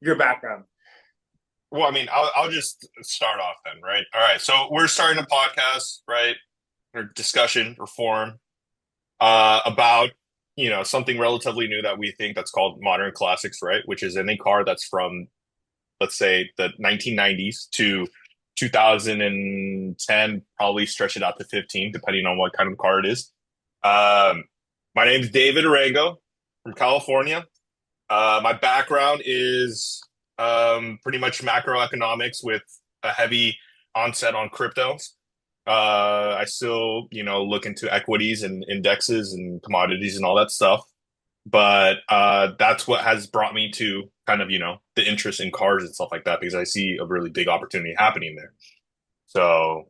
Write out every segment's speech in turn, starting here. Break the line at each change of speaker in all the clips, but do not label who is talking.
your background.
Well, I mean, I'll just start off then, right? All right. So we're starting a podcast, right? Or discussion or forum about, something relatively new that we think that's called modern classics, right? Which is any car that's from, let's say, the 1990s to 2010, probably stretch it out to 15, depending on what kind of car it is. Um, my name is David Arango from California. My background is pretty much macroeconomics with a heavy onset on cryptos. I still, look into equities and indexes and commodities and all that stuff. But that's what has brought me to kind of, the interest in cars and stuff like that because I see a really big opportunity happening there. So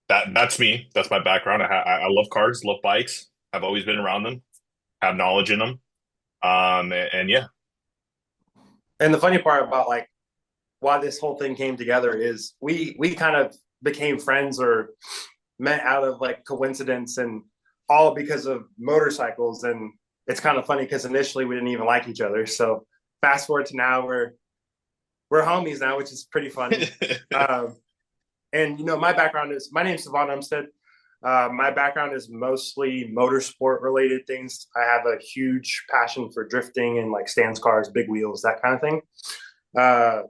that's me. That's my background. I love cars, love bikes. I've always been around them, have knowledge in them. And yeah.
And the funny part about like why this whole thing came together is we kind of became friends or met out of like coincidence and all because of motorcycles. And it's kind of funny because initially we didn't even like each other. So fast forward to now, we're homies now, which is pretty funny. And my name's Savon Umstead. My background is mostly motorsport related things. I have a huge passion for drifting and like stance cars, big wheels, that kind of thing. Uh,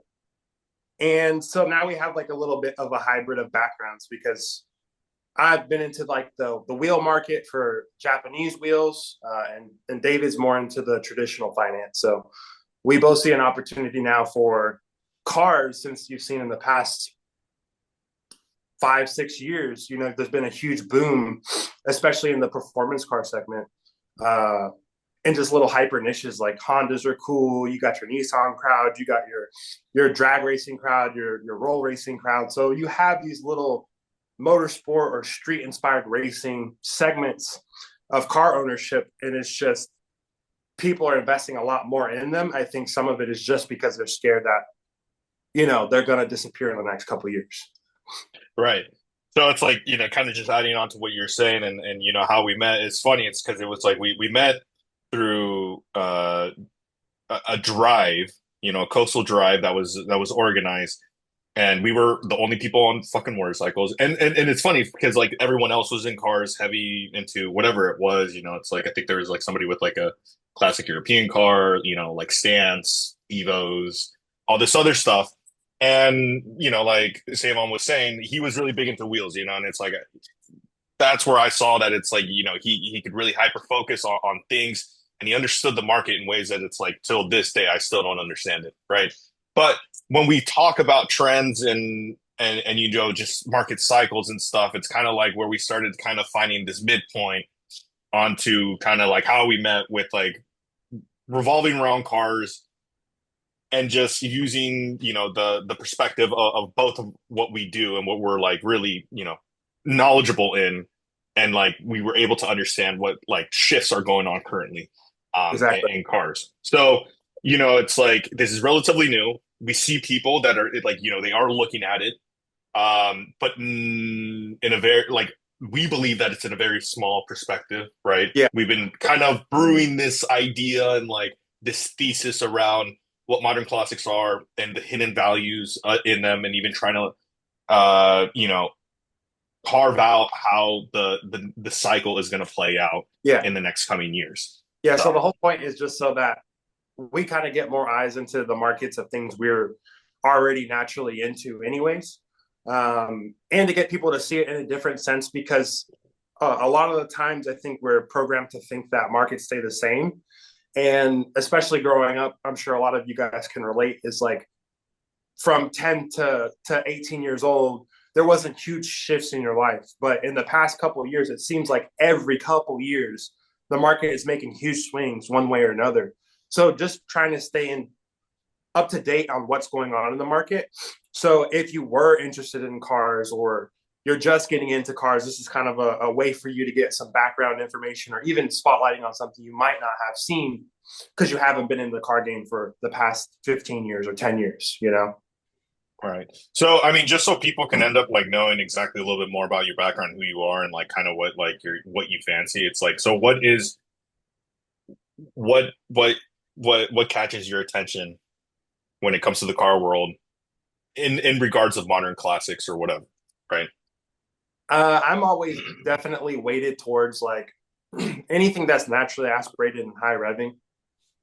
and so now we have like a little bit of a hybrid of backgrounds because I've been into like the wheel market for Japanese wheels, and David's more into the traditional finance. So we both see an opportunity now for cars since you've seen in the past 5 6 years. There's been a huge boom, especially in the performance car segment. Uh, and just little hyper niches like Hondas are cool. You got your Nissan crowd, you got your drag racing crowd, your roll racing crowd. So you have these little motorsport or street inspired racing segments of car ownership, and it's just people are investing a lot more in them. I think some of it is just because they're scared that they're going to disappear in the next couple of years.
Right. So it's like, kind of just adding on to what you're saying and how we met. It's funny. It's because it was like we met through a drive, a coastal drive that was organized. And we were the only people on fucking motorcycles. And it's funny because like everyone else was in cars heavy into whatever it was, it's like I think there was like somebody with like a classic European car, like Stance, Evos, all this other stuff. And like Savon was saying, he was really big into wheels, and it's like that's where I saw that it's like, he could really hyper focus on things and he understood the market in ways that it's like till this day I still don't understand it, right? But when we talk about trends and just market cycles and stuff, it's kind of like where we started kind of finding this midpoint onto kind of like how we met with like revolving around cars and just using the perspective of both of what we do and what we're like really knowledgeable in, and like we were able to understand what like shifts are going on currently
Exactly.
in cars. So it's like this is relatively new. We see people that are like they are looking at it, but in a very like we believe that it's in a very small perspective, right?
Yeah.
We've been kind of brewing this idea and like this thesis around what modern classics are and the hidden values in them, and even trying to uh, you know carve out how the cycle is going to play out
Yeah.
in the next coming years.
Yeah. So
So
the whole point is just so that we kind of get more eyes into the markets of things we're already naturally into, anyways. And to get people to see it in a different sense because a lot of the times I think we're programmed to think that markets stay the same. And especially growing up, I'm sure a lot of you guys can relate, is like from 10 to 18 years old, there wasn't huge shifts in your life. But in the past couple of years, it seems like every couple of years, the market is making huge swings one way or another. So just trying to stay in up to date on what's going on in the market. So if you were interested in cars or you're just getting into cars, this is kind of a way for you to get some background information or even spotlighting on something you might not have seen because you haven't been in the car game for the past 15 years or 10 years.
all right. So, I mean, just so people can end up like knowing exactly a little bit more about your background, who you are, and like kind of what like what you fancy. It's like, so what what catches your attention when it comes to the car world in regards of modern classics or whatever, right?
I'm always definitely weighted towards like anything that's naturally aspirated and high revving.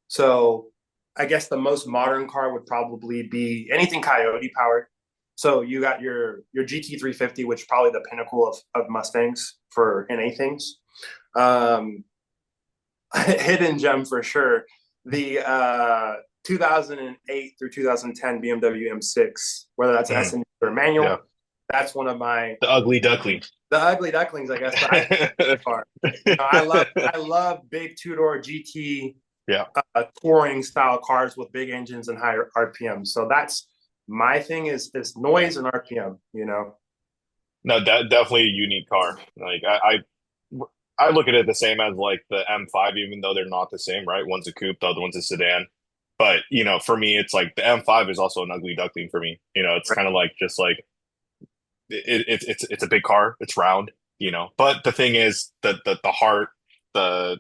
So I guess the most modern car would probably be anything Coyote powered. So you got your GT350, which is probably the pinnacle of Mustangs for NA things. Um, hidden gem for sure. The 2008 through 2010 BMW M6, whether that's
Mhm.
SN or
Yeah,
manual, that's one of my
the ugly duckling.
the ugly ducklings, I guess. But I car. You know, I love big two door GT
Yeah.
touring style cars with big engines and higher RPM. So that's my thing is noise and RPM. You know,
No, that definitely a unique car. Like I look at it the same as like the M5, even though they're not the same, right? One's a coupe, the other one's a sedan. But for me, it's like the M5 is also an ugly duckling for me. It's
right?
kind of like just like it's a big car, it's round, But the thing is the heart, the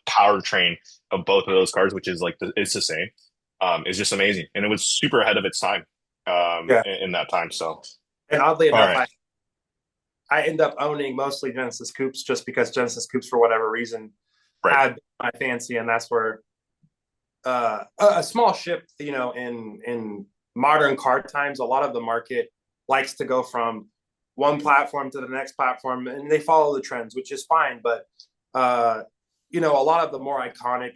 powertrain of both of those cars, which is like it's the same, is just amazing, and it was super ahead of its time,
Yeah.
in that time. So,
And oddly
all
enough,
right,
I end up owning mostly Genesis coupes just because Genesis coupes for whatever reason
right.
had my fancy, and that's where a small ship, you know, in modern car times, a lot of the market likes to go from one platform to the next platform, and they follow the trends, which is fine. But uh, a lot of the more iconic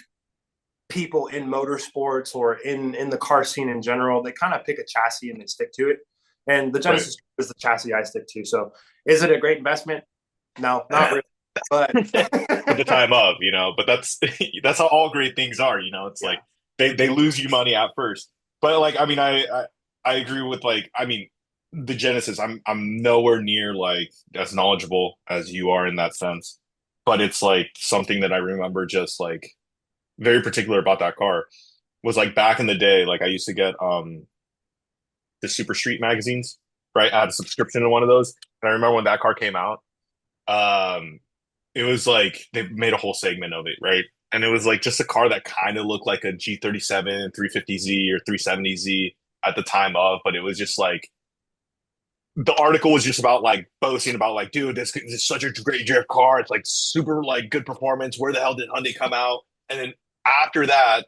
people in motorsports or in the car scene in general, they kind of pick a chassis and they stick to it. And the
Right.
Genesis is the chassis I stick to. So, is it a great investment? No, not really. But
For the time of, but that's how all great things are, it's
yeah,
like they lose you money at first. But like I mean I agree with like I mean the Genesis, I'm nowhere near like as knowledgeable as you are in that sense. But it's like something that I remember just like very particular about that car was like back in the day, like I used to get the Super Street magazines, right? I had a subscription to one of those. And I remember when that car came out, um, it was like they made a whole segment of it, right? And it was like just a car that kind of looked like a G37, 350Z or 370Z at the time of, but it was just like the article was just about like boasting about like, dude, this is such a great drift car. It's like super like good performance. Where the hell did Hyundai come out? And then after that,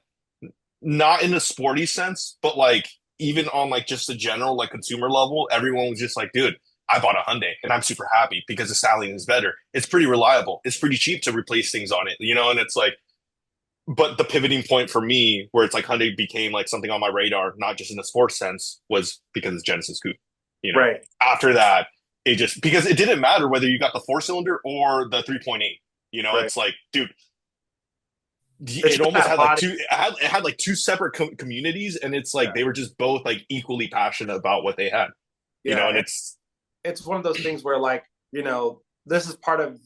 not in a sporty sense, but like even on like just a general like consumer level, everyone was just like, dude, I bought a Hyundai and I'm super happy because the styling is better. It's pretty reliable. It's pretty cheap to replace things on it. And it's like, but the pivoting point for me, where it's like Hyundai became like something on my radar, not just in the sports sense, was because it's Genesis Coupe. You know,
right.
after that, it just because it didn't matter whether you got the four cylinder or the 3.8.
Right.
It's like, dude,
It's
it
just
almost
that
had like
body.
two it had like two separate communities, and it's like
Yeah.
they were just both like equally passionate about what they had,
Yeah.
and
And
it's
it's one of those things where, like, this is part of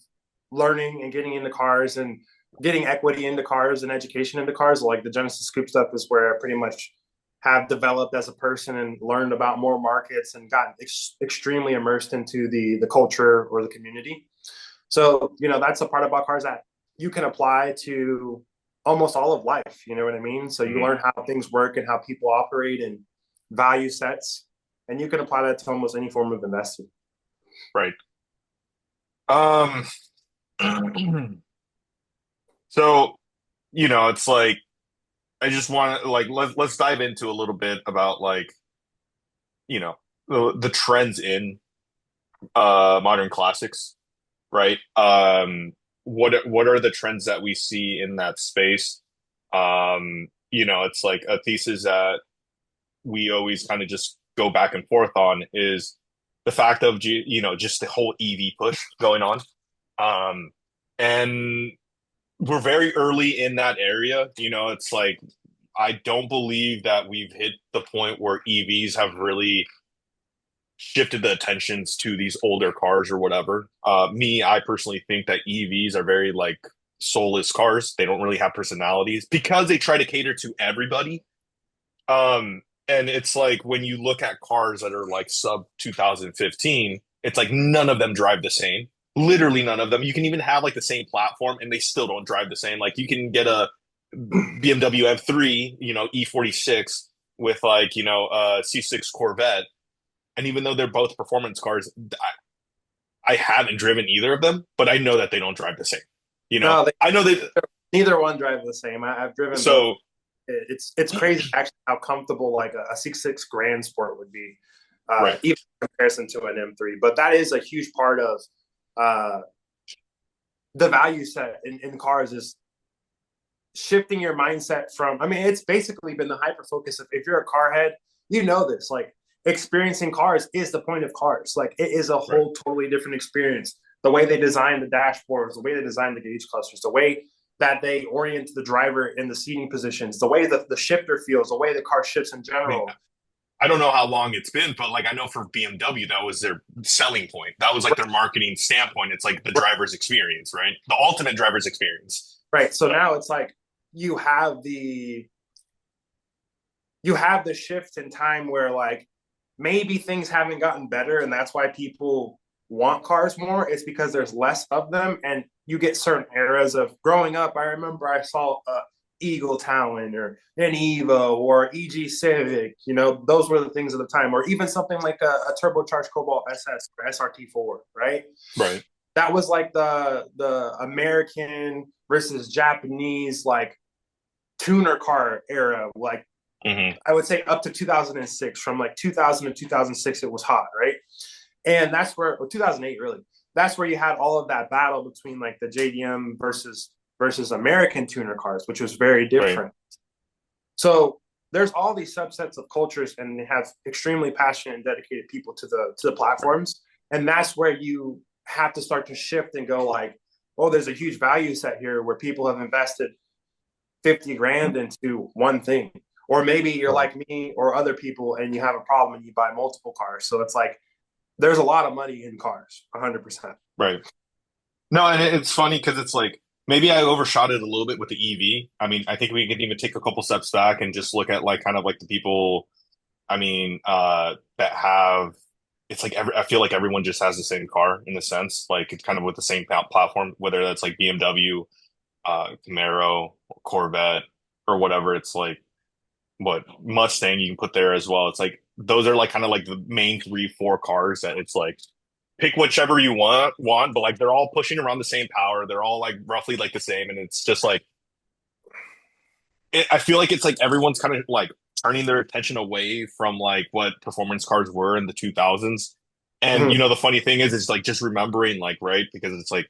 learning and getting into cars and getting equity into cars and education into cars. Like the Genesis Scoop stuff is where I pretty much have developed as a person and learned about more markets and gotten extremely immersed into the culture or the community. So, that's a part about cars that you can apply to almost all of life. You know what I mean? So you
mhm,
learn how things work and how people operate and value sets, and you can apply that to almost any form of investing.
right. um so it's like I just want to like let's dive into a little bit about like you know the trends in modern classics, right? What are the trends that we see in that space? It's like a thesis that we always kind of just go back and forth on is the fact of just the whole EV push going on. And we're very early in that area. It's like I don't believe that we've hit the point where EVs have really shifted the attentions to these older cars or whatever. I personally think that EVs are very like soulless cars. They don't really have personalities because they try to cater to everybody. And it's like when you look at cars that are like sub 2015, it's like none of them drive the same. Literally none of them. You can even have like the same platform and they still don't drive the same. Like you can get a BMW M3, E46 with like, C6 Corvette. And even though they're both performance cars, I haven't driven either of them, but I know that they don't drive the same.
No, they,
I know they,
neither one drive the same. I've driven both.
so
It's crazy actually how comfortable like a C6 Grand Sport would be,
right.
even in comparison to an M3. But that is a huge part of uh, the value set in cars is shifting your mindset from. I mean, it's basically been the hyper focus of if you're a car head, you know this. Like experiencing cars is the point of cars. Like it is a whole totally different experience. The way they design the dashboards, the way they design the gauge clusters, the way that they orient the driver in the seating positions, the way that the shifter feels, the way the car shifts in
I mean,
general.
I don't know how long it's been, but like I know for BMW, that was their selling point. That was like their marketing standpoint. It's like the driver's experience, right? The ultimate driver's experience.
Right. So now it's like you have the shift in time where like maybe things haven't gotten better and that's why people want cars more. It's because there's less of them and you get certain eras of growing up. I remember I saw a Eagle Talon or an Evo or EG Civic. Those were the things of the time, or even something like a turbocharged Cobalt SS or SRT4, right?
Right.
That was like the American versus Japanese like tuner car era, like I would say up to 2006. From like 2000 to 2006 it was hot, right? And that's where, or 2008 really, that's where you had all of that battle between like the JDM versus American tuner cars, which was very different.
Right.
So there's all these subsets of cultures and they have extremely passionate and dedicated people to the platforms. And that's where you have to start to shift and go like, oh, there's a huge value set here where people have invested 50 grand into one thing. Or maybe you're like me or other people and you have a problem and you buy multiple cars. So it's like, there's a lot of money in cars, 100%.
Right. No, and it's funny because it's like maybe I overshot it a little bit with the EV. I mean, I think we can even take a couple steps back and just look at like kind of like the people, I mean, that have it's like I feel like everyone just has the same car in a sense, like it's kind of with the same platform, whether that's like BMW, Camaro, Corvette, or whatever. It's like what Mustang you can put there as well. It's like those are like kind of like the main three, four cars that it's like pick whichever you want, but like they're all pushing around the same power. They're all like roughly like the same, and it's just like I feel like it's like everyone's kind of like turning their attention away from like what performance cars were in the 2000s. And
Mm-hmm.
the funny thing is, it's like just remembering like right because it's like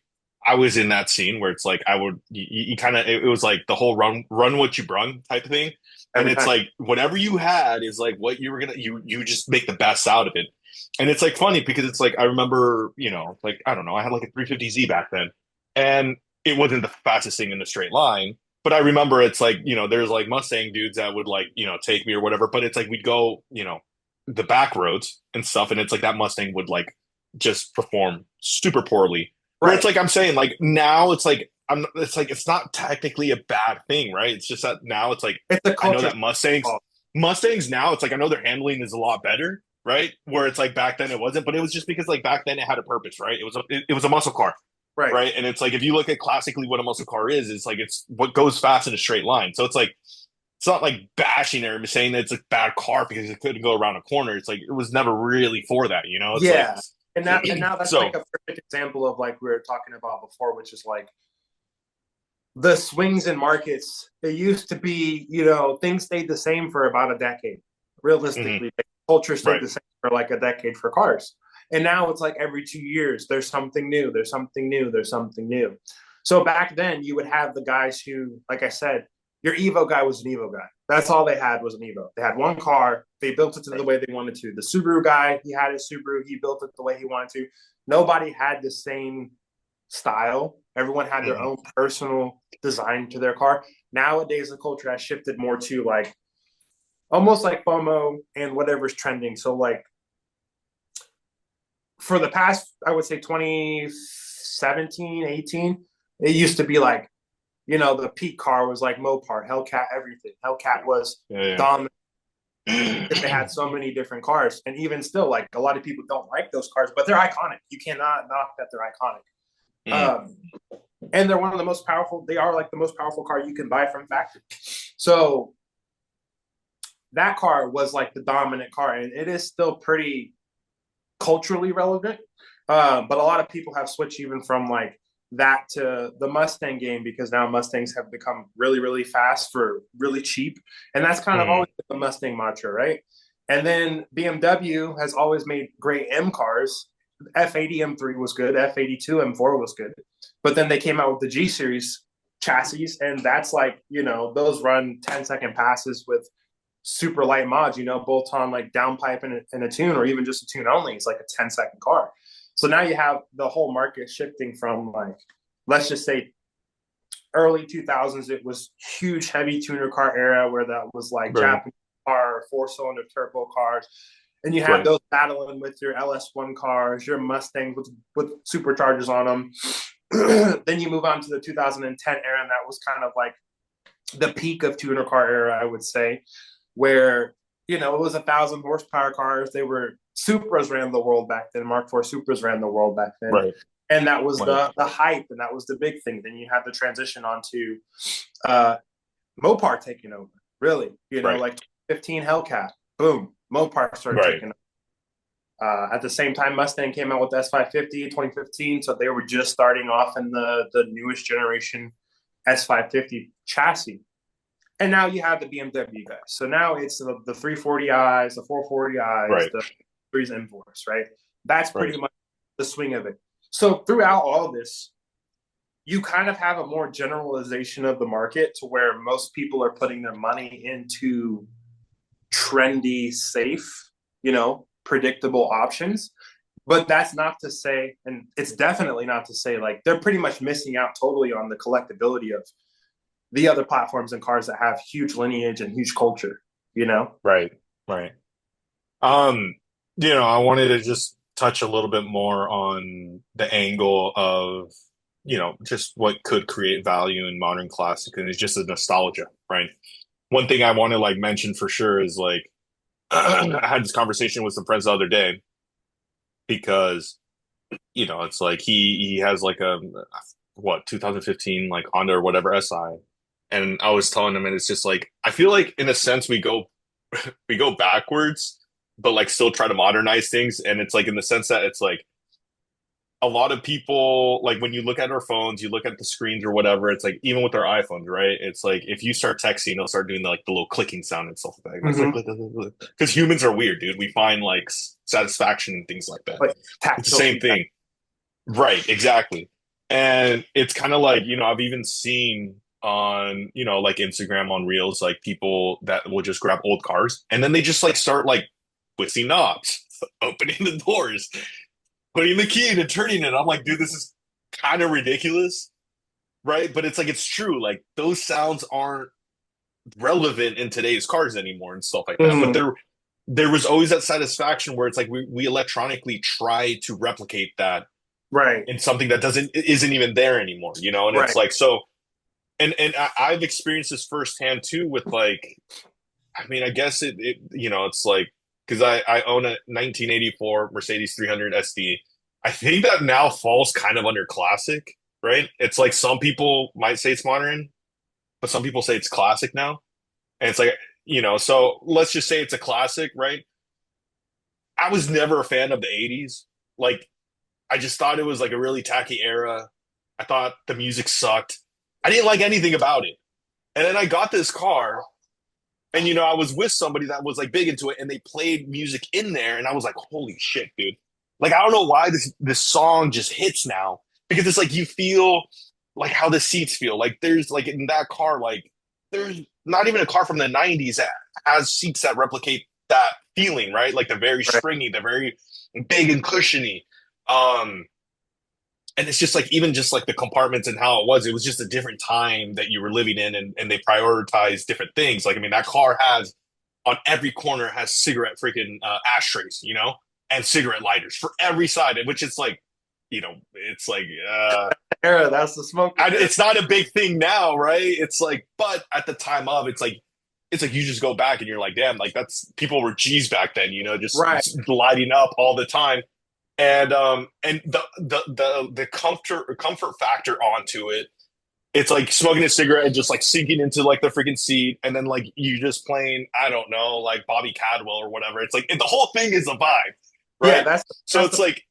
I was in that scene where it's like I would you kind of it was like the whole run what you brung type of thing. And
Every
it's
time.
like whatever you had is like what you were gonna you just make the best out of it. And it's like funny because it's like I remember, like I don't know, I had like a 350Z back then. And it wasn't the fastest thing in the straight line. But I remember it's like, there's like Mustang dudes that would like, take me or whatever. But it's like we'd go, the back roads and stuff. And it's like that Mustang would like just perform super poorly. Where it's
Right.
like I'm saying, like now it's like it's like it's not technically a bad thing, right? It's just that now it's like
It's a
I know
culture.
that Mustangs now it's like I know their handling is a lot better, right? Where it's like back then it wasn't, but it was just because like back then it had a purpose, right? It was a muscle car,
Right.
right? And it's like if you look at classically what a muscle car is, it's like it's what goes fast in a straight line. So it's like it's not like bashing or saying that it's a bad car because it couldn't go around a corner. It's like it was never really for that, It's like
Yeah. And now that's
so
like a perfect example of like we were talking about before, which is like the swings in markets. It used to be, things stayed the same for about a decade.
mhm,
Realistically, culture stayed
right.
the same for like a decade for cars. And now it's like every 2 years, there's something new, there's something new, there's something new. So back then, you would have the guys who, like I said, your Evo guy was an Evo guy. That's all they had was an Evo. They had one car. They built it to the
Right.
way they wanted to. The Subaru guy, he had his Subaru. He built it the way he wanted to. Nobody had the same style. Everyone had their
Mhm.
own personal design to their car. Nowadays, the culture has shifted more to like almost like FOMO and whatever's trending. So like for the past, I would say 2017, 18, it used to be like, the peak car was like Mopar, Hellcat, everything. Hellcat was
Yeah,
dominant. They
yeah.
had so many different cars. And even still, like a lot of people don't like those cars, but they're iconic. You cannot knock that they're iconic.
Mhm.
Um, and they're one of the most powerful. They are like the most powerful car you can buy from factory. So that car was like the dominant car, and it is still pretty culturally relevant. But a lot of people have switched even from like that to the Mustang game because now Mustangs have become really, really fast for really cheap. And that's kind of
Mm,
always the Mustang mantra, right? And then BMW has always made great M cars. F80 M3 was good, F82 M4 was good. But then they came out with the G Series chassis, and that's like, those run 10-second passes with super light mods, bolt on like downpipe and a tune, or even just a tune only. It's like a 10-second car. So now you have the whole market shifting from like, let's just say early 2000s, it was huge heavy tuner car era where that was like
right.
Japanese car, 4-cylinder turbo cars. And you have
Right.
those battling with your LS1 cars, your Mustangs with superchargers on them. Then you move on to the 2010 era, and that was kind of like the peak of tuner car era, I would say, where it was 1,000 horsepower cars. They were Supras ran the world back then. Mark IV Supras ran the world back then,
Right.
and that was
Right.
the hype, and that was the big thing. Then you had the transition onto Mopar taking over. Really,
Right.
like 15 Hellcat, boom, Mopar started
Right.
taking over. At the same time, Mustang came out with the S550 in 2015, so they were just starting off in the newest generation S550 chassis. And now you have the BMW guys. So now it's the 340i's, the 440i's,
Right.
the 3s M4s, right? That's
Right.
pretty much the swing of it. So throughout all of this, you kind of have a more generalization of the market to where most people are putting their money into trendy, safe, predictable options. But that's not to say, and it's definitely not to say like they're pretty much missing out totally on the collectability of the other platforms and cars that have huge lineage and huge culture.
Right. Right. Um, I wanted to just touch a little bit more on the angle of, just what could create value in modern classic, and it's just a nostalgia, right? One thing I want to like mention for sure is like I had this conversation with some friends the other day because, it's like he has like a what 2015 like Honda or whatever SI. And I was telling him, and it's just like I feel like in a sense we go backwards, but like still try to modernize things. And it's like in the sense that it's like a lot of people like when you look at our phones, you look at the screens or whatever, it's like even with our iPhones, right? It's like if you start texting, it'll start doing like the little clicking sound and stuff like that. And it's
Mm-hmm.
like because humans are weird, dude. We find like satisfaction in things like that.
Like
It's the
tactile
same
feedback.
thing. Right, exactly. And it's kind of like, I've even seen on, like Instagram on Reels, like people that will just grab old cars and then they just like start like twisting knobs, opening the doors, putting the key in and turning it. I'm like, dude, this is kind of ridiculous, right? But it's like it's true. Like those sounds aren't relevant in today's cars anymore and stuff like that. But
Mm-hmm.
there was always that satisfaction where it's like we electronically try to replicate that
Right.
in something that isn't even there anymore, and it's
Right.
like so and I've experienced this firsthand too with like I mean I guess it's like because I own a 1984 Mercedes 300 SD. I think that now falls kind of under classic, right? It's like some people might say it's modern, but some people say it's classic now. And it's like, so let's just say it's a classic, right? I was never a fan of the 80s. Like I just thought it was like a really tacky era. I thought the music sucked. I didn't like anything about it. And then I got this car, and I was with somebody that was like big into it, and they played music in there, and I was like, "Holy shit, dude!" Like I don't know why this song just hits now because it's like you feel like how the seats feel. Like there's like in that car, like there's not even a car from the '90s that has seats that replicate that feeling, right? Like the very
Right.
springy, the very big and cushiony. Um, and it's just like even just like the compartments and how it was just a different time that you were living in, and they prioritize different things. Like I mean that car has on every corner has cigarette freaking ashtrays, and cigarette lighters for every side, which is like it's like
Era. That's the smoking era.
it's not a big thing now, right? It's like but at the time of it's like you just go back and you're like damn, like that's people were G's back then, just
Right.
lighting up all the time. and the comfort factor onto it, it's like smoking a cigarette and just like sinking into like the freaking seat, and then like you just playing, I don't know, like Bobby Cadwell or whatever. It's like the whole thing is a vibe,
Yeah,
right? So
that's
it's
the
like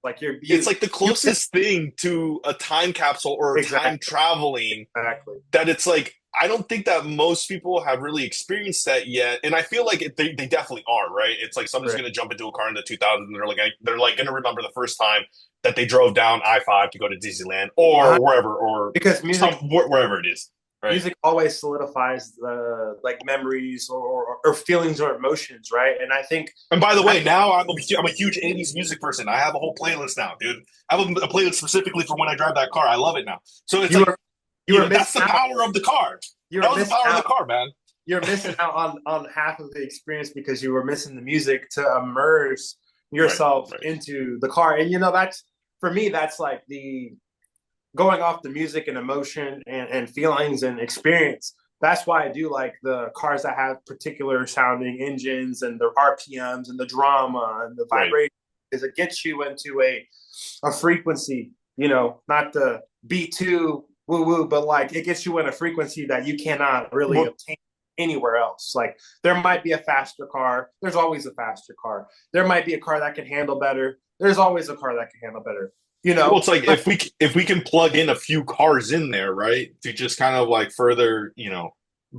like
it's like the
you
closest thing to a time capsule or time
exactly
traveling
exactly.
that it's like I don't think that most people have really experienced that yet, and I feel like they definitely are, right? It's like someone's
Right.
going to jump into a car in the 2000s, and they're like going to remember the first time that they drove down I-5 to go to Disneyland or wherever or
Because
wherever it is, right?
music always solidifies the like memories or feelings or emotions, right? And I think
And by the
I
way, now I'm a huge 80s music person. I have a whole playlist now, dude. I have a playlist specifically for when I drive that car. I love it now. So it's
you
like,
were you were
that's
missing
the
out.
power of the car.
You
That
were
was the
missing
power of the
out.
car, man.
You're missing out on half of the experience because you were missing the music to immerse
Right,
yourself
right.
into the car. And that's for me, that's like the going off the music and emotion and feelings and experience. That's why I do like the cars that have particular sounding engines and the RPMs and the drama and the
Right.
vibration, because it gets you into a frequency, not the B2 woo woo, but like it gets you in a frequency that you cannot really
Well,
obtain anywhere else. Like there might be a faster car. There's always a faster car. There might be a car that can handle better. There's always a car that can handle better. You
well,
know,
it's like if we can plug in a few cars in there, right, to just kind of like further,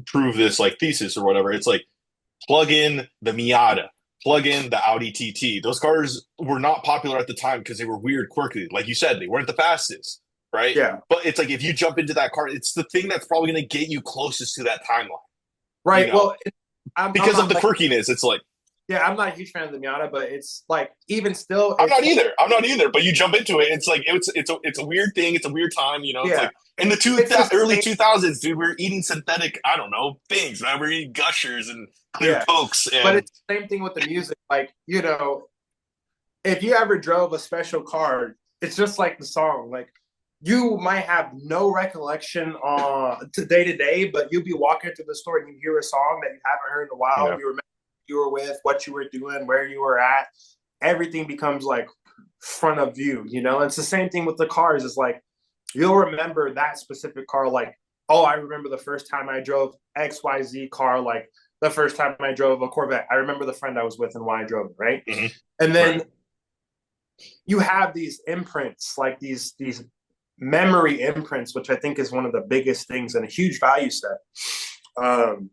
prove this like thesis or whatever. It's like plug in the Miata, plug in the Audi TT. Those cars were not popular at the time because they were weird, quirky. Like you said, they weren't the fastest, right?
yeah.
But it's like if you jump into that car, it's the thing that's probably going to get you closest to that timeline,
Right. Well, I'm
because of
not
the
like,
quirkiness. It's like
yeah, I'm not a huge fan of the Miata, but it's like, even still,
I'm
it's
not
like,
either. I'm not either. But you jump into it, it's like it's a weird thing. It's a weird time. It's
yeah,
like in the
it's the
early
same.
2000s, dude, we are eating synthetic. I don't know things. Man. We're eating Gushers and Clear
Yeah.
Cokes,
But
and
it's the same thing with the music. Like, if you ever drove a special car, it's just like the song. Like, you might have no recollection to day to day, but you'll be walking through the store and you hear a song that you haven't heard in a while.
yeah,
You remember who you were with, what you were doing, where you were at. Everything becomes like front of view. It's the same thing with the cars. It's like you'll remember that specific car. Like, oh, I remember the first time I drove XYZ car. Like the first time I drove a Corvette. I remember the friend I was with and why I drove it. Right.
hmm
And
right.
then you have these imprints, like these memory imprints, which I think is one of the biggest things and a huge value set um,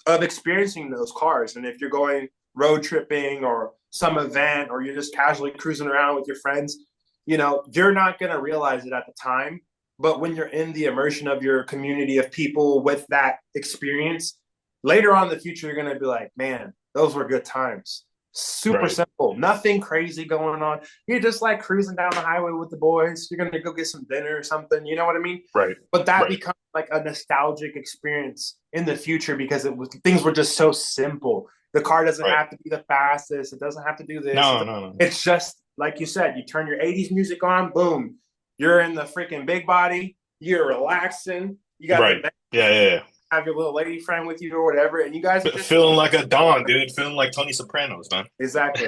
of experiencing those cars. And if you're going road tripping or some event, or you're just casually cruising around with your friends, you're not going to realize it at the time. But when you're in the immersion of your community of people with that experience, later on in the future, you're going to be like, man, those were good times. Super
Right.
simple, nothing crazy going on. You're just like cruising down the highway with the boys. You're gonna go get some dinner or something. You know what I mean?
Right.
But that
Right.
becomes like a nostalgic experience in the future because things were just so simple. The car doesn't
Right.
have to be the fastest. It doesn't have to do this.
No, no, no.
It's just like you said. You turn your '80s music on, boom. You're in the freaking big body. You're relaxing. You got
Right.
the
Yeah, yeah,
have your little lady friend with you or whatever, and you guys are
yeah.
just
Feeling like a Don, dude. Feeling like Tony Sopranos, man.
exactly.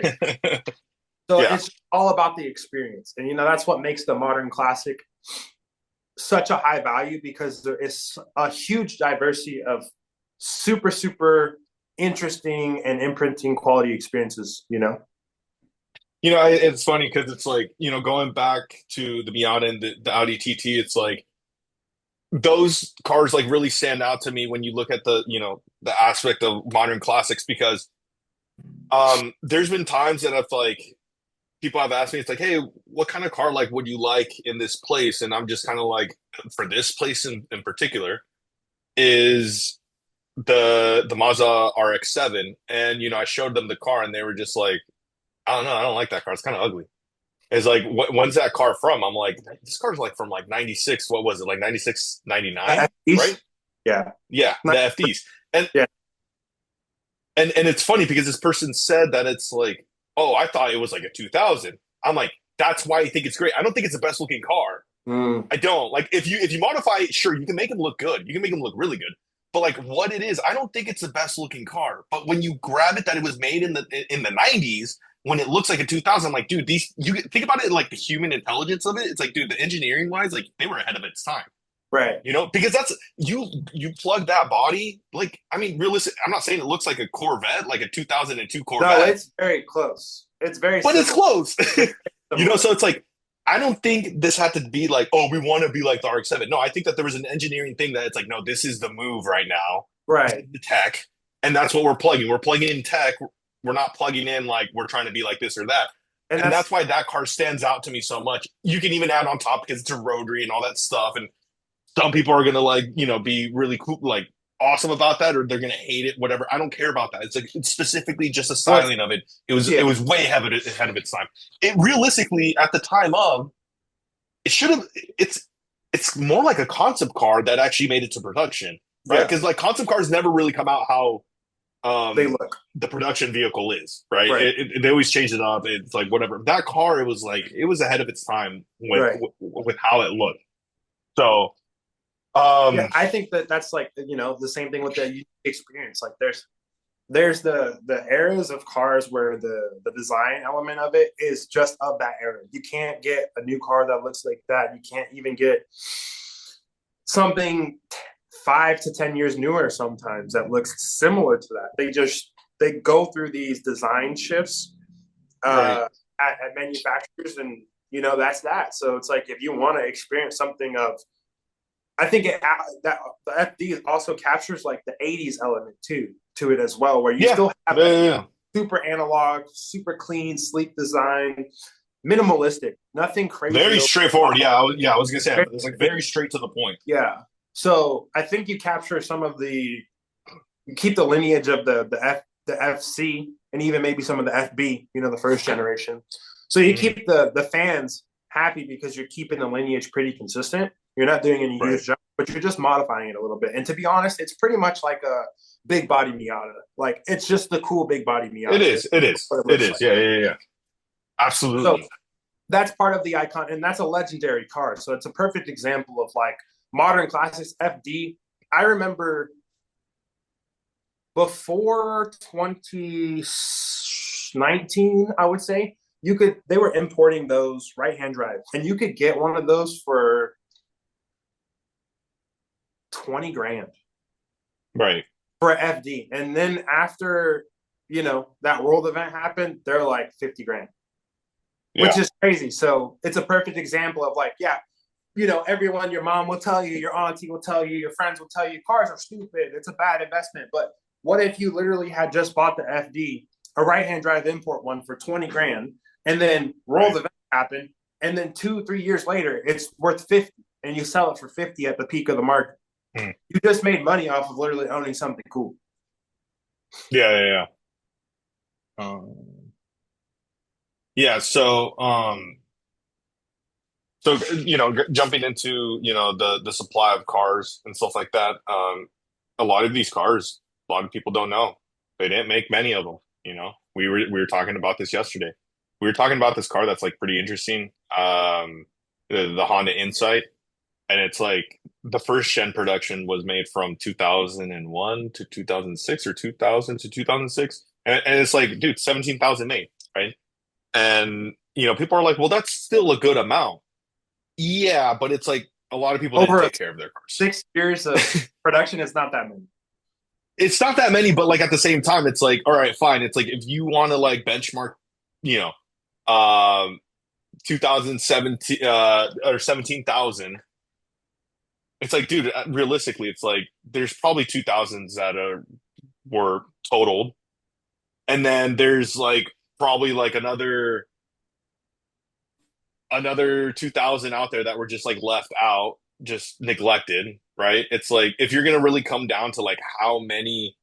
So
Yeah.
it's all about the experience. And that's what makes the modern classic such a high value, because there is a huge diversity of super, super interesting and imprinting quality experiences.
It's funny because it's like, going back to the Miata and the Audi TT, it's like those cars like really stand out to me when you look at the aspect of modern classics because there's been times that I've like people have asked me, it's like, hey, what kind of car like would you like in this place? And I'm just kind of like, for this place in particular, is the Mazda RX-7. And I showed them the car and they were just like, I don't know, I don't like that car. It's kind of ugly. It's like, when's that car from? I'm like, this car's like from like 96. What was it? Like 96, 99, right?
Yeah.
Yeah, the FDs. And
Yeah.
and it's funny because this person said that it's like, oh, I thought it was like a 2000. I'm like, that's why I think it's great. I don't think it's the best looking car.
Mm.
I don't. Like if you modify it, sure, you can make them look good. You can make them look really good. But like what it is, I don't think it's the best looking car. But when you grab it that it was made in the 90s, when it looks like a 2000, I'm like, dude, these you think about it like the human intelligence of it. It's like, dude, the engineering wise, like they were ahead of its time.
Right.
You know, because that's you plug that body, like I mean, realistic. I'm not saying it looks like a Corvette, like a 2002
No,
Corvette,
it's very close. It's very
but it's
similar.
close.
It's
You know,
similar.
so it's like I don't think this had to be like, oh, we want to be like the RX-7. No, I think that there was an engineering thing that it's like, no, this is the move right now. This
Right.
is the tech, and that's what we're plugging. We're plugging in tech. We're not plugging in like we're trying to be like this or that.
And
And that's
that's
why that car stands out to me so much. You can even add on top because it's a rotary and all that stuff. And some people are gonna like, be really cool, like awesome about that, or they're gonna hate it, whatever. I don't care about that. It's like it's specifically just the
what's
styling of it. It
yeah.
was way ahead of its time. It realistically at the time of it should have it's more like a concept car that actually made it to production, right?
Yeah.
Because like concept cars never really come out how
They
um
look.
the production vehicle is, right?
Right.
They always change it up. It's like whatever. That car, it was like it was ahead of its time
Right.
with how it looked. So,
Yeah,
um,
I think that that's like the same thing with the unique experience. Like there's the eras of cars where the design element of it is just of that era. You can't get a new car that looks like that. You can't even get something 5 to 10 years newer sometimes that looks similar to that. They go through these design shifts
right.
at manufacturers, and that's that. So it's like if you want to experience something of, I think that the FD also captures like the '80s element too to it as well, where you
Yeah.
still have
Yeah,
that
yeah, yeah.
super analog, super clean, sleek design, minimalistic, nothing crazy.
Very straightforward. Yeah, I was gonna say it's like very straight to the point.
Yeah. So I think you capture some of you keep the lineage of the FC and even maybe some of the FB, the first generation. So you
Mhm.
keep the fans happy because you're keeping the lineage pretty consistent. You're not doing any
Right.
huge jump, but you're just modifying it a little bit. And to be honest, it's pretty much like a big body Miata. Like it's just the cool big body
It
Miata.
is. It
That's
is.
what it
It
looks
is.
like.
Yeah, yeah, yeah.
So
Absolutely.
that's part of the icon, and that's a legendary car. So it's a perfect example of like modern classics. FD. I remember before 2019, I would say they were importing those right hand drive, and you could get one of those for 20 grand
Right.
for FD. And then after that world event happened, they're like 50 grand, which
Yeah.
is crazy. So it's a perfect example of like, yeah, everyone, your mom will tell you, your auntie will tell you, your friends will tell you, cars are stupid. It's a bad investment. But what if you literally had just bought the FD, a right hand drive import one for 20 grand, and then world
Right.
event happened, and then 2, 3 years later, it's worth 50, and you sell it for 50 at the peak of the market.
Hmm.
You just made money off of literally owning something cool.
Yeah, yeah, yeah. Yeah. So jumping into the supply of cars and stuff like that. A lot of these cars, a lot of people don't know. They didn't make many of them. We were talking about this yesterday. We were talking about this car that's like pretty interesting. The Honda Insight, and it's like the first gen production was made from 2001 to 2006 or 2000 to 2006, and it's like, dude, 17,000 made, right? And people are like, well, that's still a good amount. Yeah, but it's like a lot of people didn't
Over
take care of their cars.
6 years of production is not that many.
It's not that many, but like at the same time, it's like, all right, fine. It's like if you want to like benchmark, you know, 2017 or 17,000, it's like, dude, realistically, it's like there's probably 2000s that were totaled, and then there's like probably like another 2000 out there that were just like left out, just neglected, right? It's like if you're gonna really come down to like how many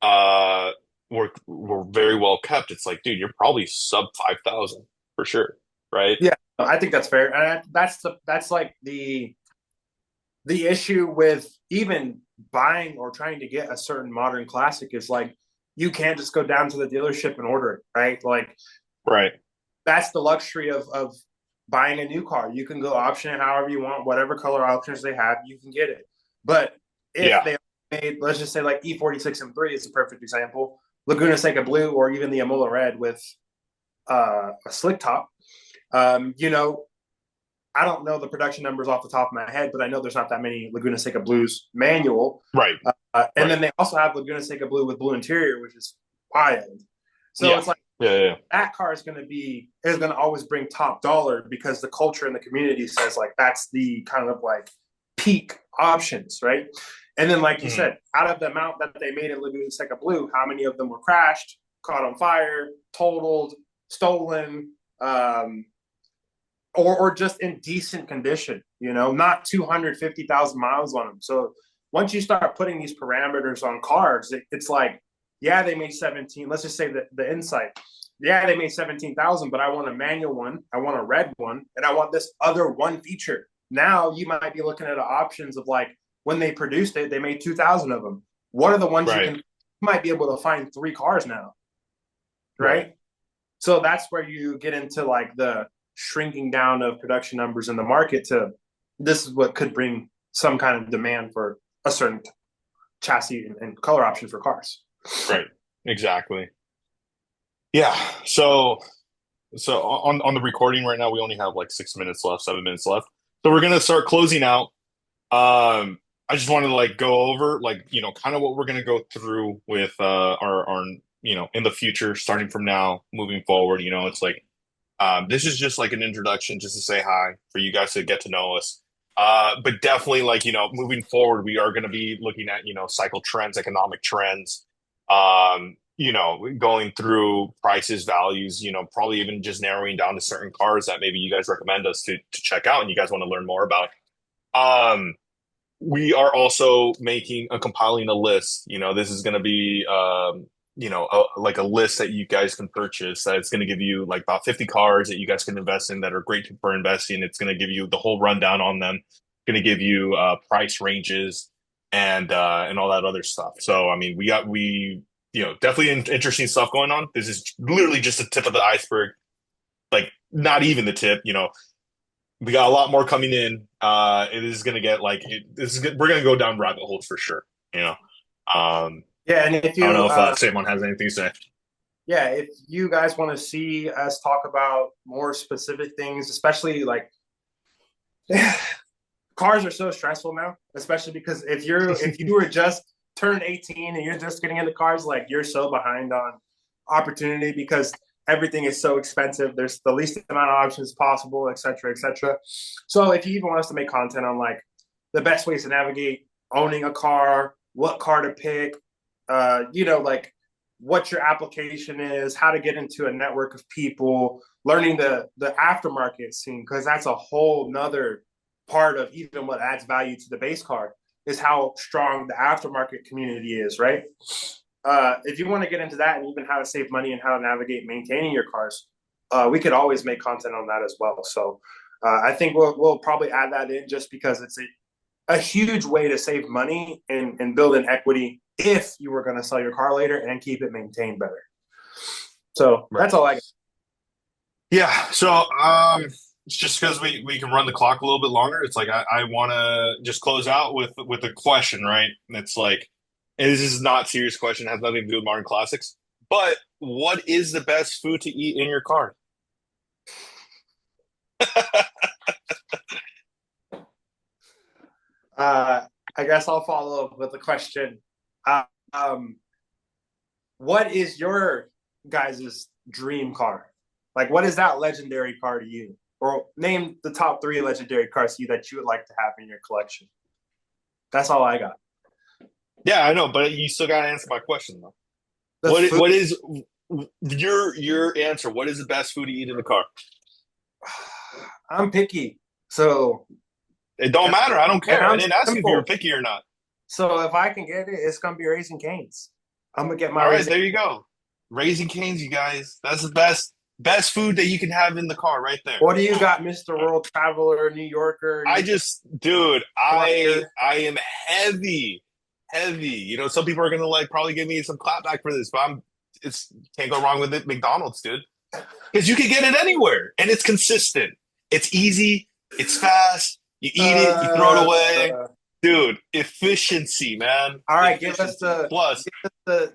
uh were very well kept, it's like, dude, you're probably sub 5,000 for sure, right?
Yeah, I think that's fair. And that's like the issue with even buying or trying to get a certain modern classic is like you can't just go down to the dealership and order it, right? Like
Right.
that's the luxury of buying a new car. You can go option it however you want, whatever color options they have, you can get it. But if
Yeah.
they made, let's just say like E46 M3 is a perfect example, Laguna Seca Blue or even the Amola Red with a slick top. You know, I don't know the production numbers off the top of my head, but I know there's not that many Laguna Seca Blues manual.
Right.
And
Right.
then they also have Laguna Seca Blue with blue interior, which is wild. So
Yeah.
it's like
Yeah. Yeah.
that car is going to always bring top dollar because the culture in the community says like that's the kind of like peak options, right? And then, like you
Mhm.
said, out of the amount that they made in Laguna Seca Blue, how many of them were crashed, caught on fire, totaled, stolen, or just in decent condition? You know, not 250,000 miles on them. So once you start putting these parameters on cars, it's like, yeah, they made 17. Let's just say that the Insight, yeah, they made 17,000, but I want a manual one, I want a red one, and I want this other one feature. Now you might be looking at options of like when they produced it, they made 2,000 of them. What are the ones
Right.
you might be able to find three cars now,
Right.
right? So that's where you get into like the shrinking down of production numbers in the market to this is what could bring some kind of demand for a certain chassis and color option for cars.
Right. Exactly. Yeah. So on the recording right now, we only have like 6 minutes left, 7 minutes left. So we're gonna start closing out. I just wanted to like go over like kind of what we're gonna go through with our in the future, starting from now, moving forward. It's like this is just like an introduction, just to say hi for you guys to get to know us. But definitely like moving forward, we are gonna be looking at cycle trends, economic trends. Going through prices, values, probably even just narrowing down to certain cars that maybe you guys recommend us to check out and you guys want to learn more about. Um, we are also compiling a list. This is going to be, like a list that you guys can purchase. That it's going to give you like about 50 cars that you guys can invest in that are great for investing. It's going to give you the whole rundown on them. Going to give you price ranges and all that other stuff. So I mean, definitely interesting stuff going on. This is literally just the tip of the iceberg. Like not even the tip. We got a lot more coming in. It is gonna get like this is good. We're gonna go down rabbit holes for sure. You know, um,
Yeah, and if
I don't
you
know if Simon has anything to say.
yeah, if you guys want to see us talk about more specific things, especially like cars are so stressful now, especially because if you were just turned 18 and you're just getting into cars, like you're so behind on opportunity because everything is so expensive. There's the least amount of options possible, et cetera, et cetera. So if you even want us to make content on like the best ways to navigate owning a car, what car to pick, like what your application is, how to get into a network of people, learning the aftermarket scene, because that's a whole nother part of even what adds value to the base car is how strong the aftermarket community is, right? If you want to get into that and even how to save money and how to navigate maintaining your cars, we could always make content on that as well. So I think we'll probably add that in just because it's a huge way to save money and build an equity if you were going to sell your car later and keep it maintained better. So
Right.
that's all I got.
Yeah. So it's just because we can run the clock a little bit longer. It's like I want to just close out with a question, right? And it's like, and this is not a serious question. It has nothing to do with modern classics. But what is the best food to eat in your car?
I guess I'll follow up with a question. Uh, um, what is your guys' dream car? Like, what is that legendary car to you? Or name the top three legendary cars to you that you would like to have in your collection. That's all I got.
Yeah, I know, but you still got to answer my question though.
The food.
What is your answer? What is the best food to eat in the car?
I'm picky, so
It don't matter. I don't care. I
I'm
didn't ask you if you were
simple.
picky or not.
So if I can get it, it's gonna be Raising Canes. I'm gonna get my
All right,
Raising.
there you go. Raising Cane's, you guys. That's the best food that you can have in the car right there.
What do you got, Mister World Traveler, New Yorker?
Dude,
Collector?
I am heavy, heavy. Some people are gonna like probably give me some clapback for this, but it's can't go wrong with it. McDonald's, dude, because you can get it anywhere and it's consistent. It's easy. It's fast. You eat it, you throw it
Uh,
away. Dude, efficiency, man.
All right,
Efficiency. Plus,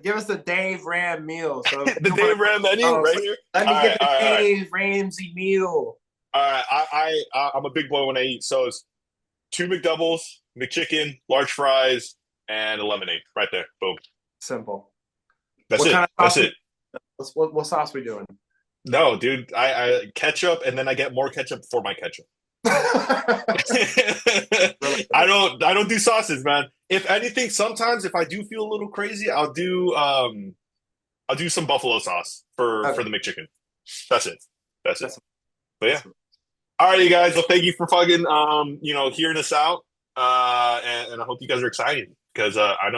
give us the Dave Ram meal. So if
the
you want
Dave Ram menu
to,
right here.
let
All
me get
right,
the
all right, all right.
Dave Ramsey meal.
All right. I'm a big boy when I eat. So it's two McDoubles, McChicken, large fries, and a lemonade. Right there. Boom.
Simple.
That's
What
it.
kind of
That's
sauce?
it.
What sauce we doing?
No, dude. I ketchup, and then I get more ketchup for my ketchup. I don't do sauces, man. If anything, sometimes if I do feel a little crazy, I'll do some buffalo sauce for
Okay.
the McChicken. That's it. That's it.
That's,
But yeah.
that's
All right, you guys. Well, thank you for fucking hearing us out. And I hope you guys are excited because I know